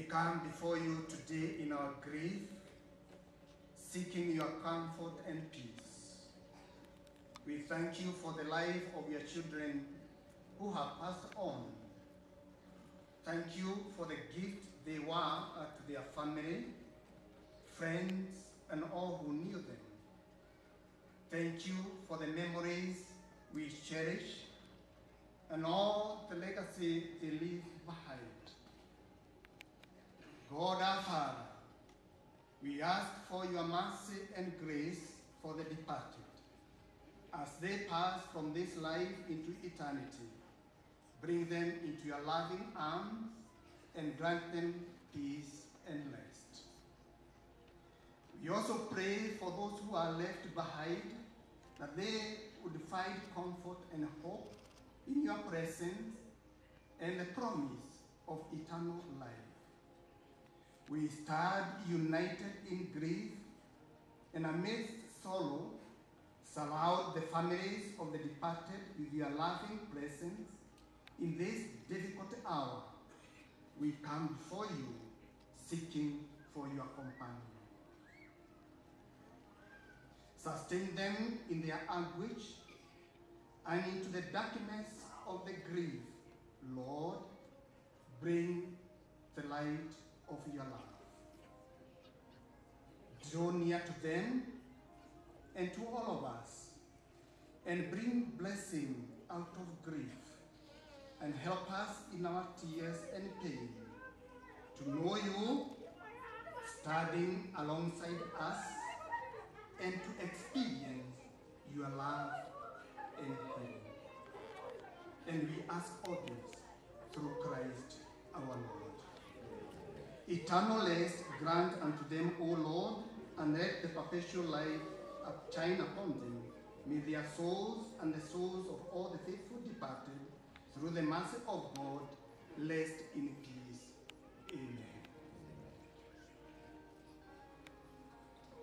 come before you today in our grief, seeking your comfort and peace. We thank you for the life of your children who have passed on. Thank you for the gift they were to their family, friends, and all who knew them. Thank you for the memories we cherish and all the legacy they leave behind. God our Father, we ask for your mercy and grace for the departed, as they pass from this life into eternity. Bring them into your loving arms and grant them peace and rest. We also pray for those who are left behind, that they would find comfort and hope in your presence and the promise of eternal life. We stand united in grief, and amidst sorrow, surround the families of the departed with your loving presence. In this difficult hour, we come before you, seeking for your companion. Sustain them in their anguish and into the darkness of the grief. Lord, bring the light of your love. Draw near to them and to all of us, and bring blessing out of grief, and help us in our tears and pain to know you standing alongside us and to experience your love and healing. And we ask all this through Christ our Lord. Eternal rest grant unto them, O Lord, and let the perpetual life shine upon them. May their souls and the souls of all the faithful departed, through the mercy of God, rest in peace. Amen.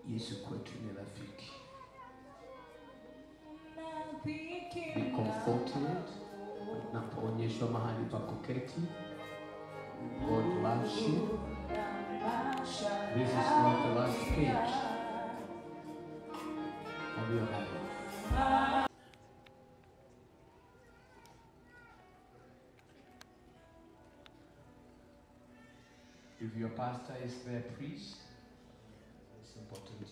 Yesu kwetu ni rafiki. Be comforted unapoonyeshwa mahali pa kuketi. God loves you. This is not the last page of your life. If your pastor is there, please. It's important to you.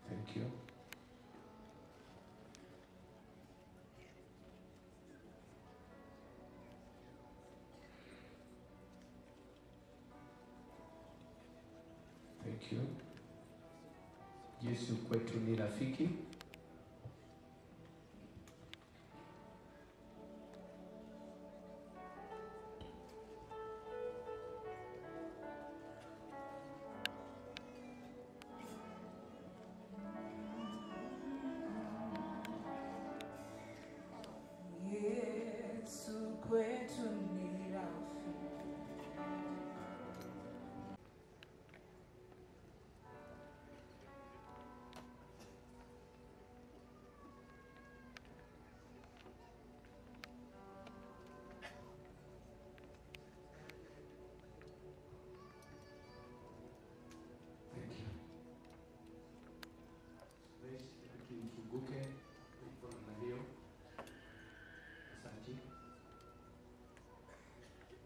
Thank you. Thank you. Yesu kwetu ni rafiki.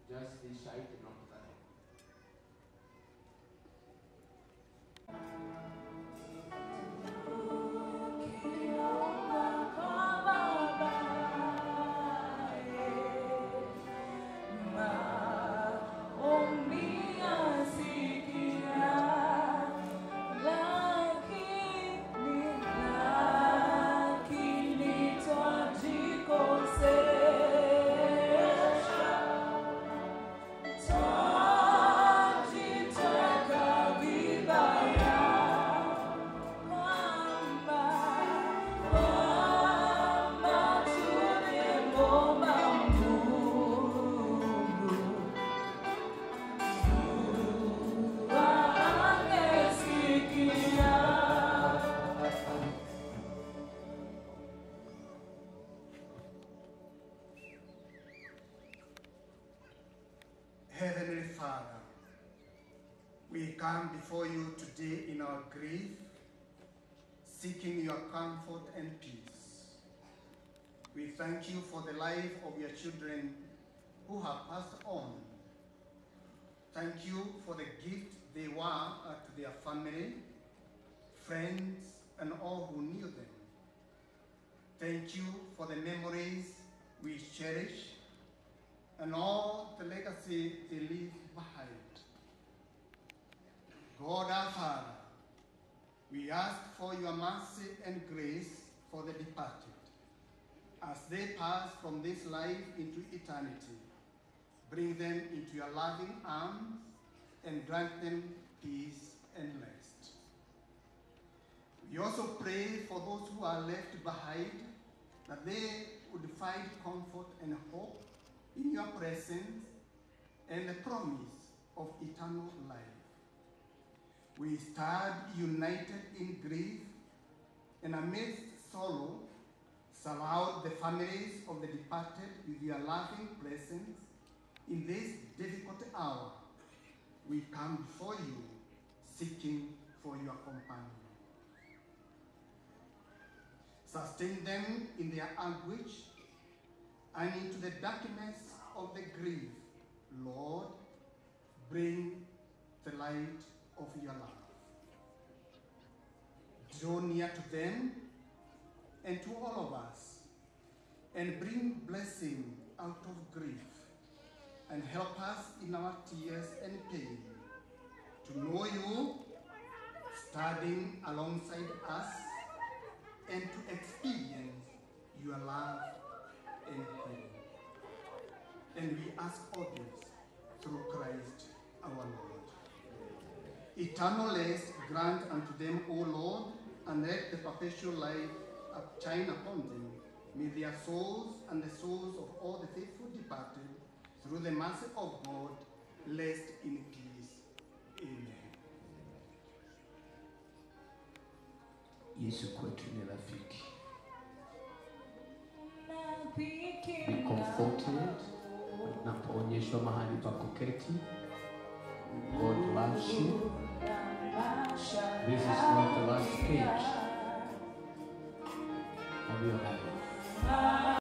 Just this side and not that. So Heavenly Father, we come before you today in our grief, seeking your comfort and peace. We thank you for the life of your children who have passed on. Thank you for the gift they were to their family, friends, and all who knew them. Thank you for the memories we cherish and all the legacy they leave behind. God our Father, we ask for your mercy and grace for the departed, as they pass from this life into eternity. Bring them into your loving arms and grant them peace and rest. We also pray for those who are left behind, that they would find comfort and hope in your presence and the promise of eternal life. We stand united in grief, and amidst sorrow, surround the families of the departed with your loving presence. In this difficult hour, we come before you, seeking for your companion. Sustain them in their anguish and into the darkness of the grief. Lord, bring the light of your love. Draw near to them and to all of us, and bring blessing out of grief, and help us in our tears and pain to know you standing alongside us, and to experience your love and healing. And we ask all this through Christ our Lord. Eternal rest grant unto them, O Lord, and let the perpetual life shine upon them. May their souls and the souls of all the faithful departed, through the mercy of God, rest in peace. Amen. Yesu kwetu ni rafiki. Be comforted unapoonyeshwa mahali pa kuketi. God loves you. This is not the last page of your life.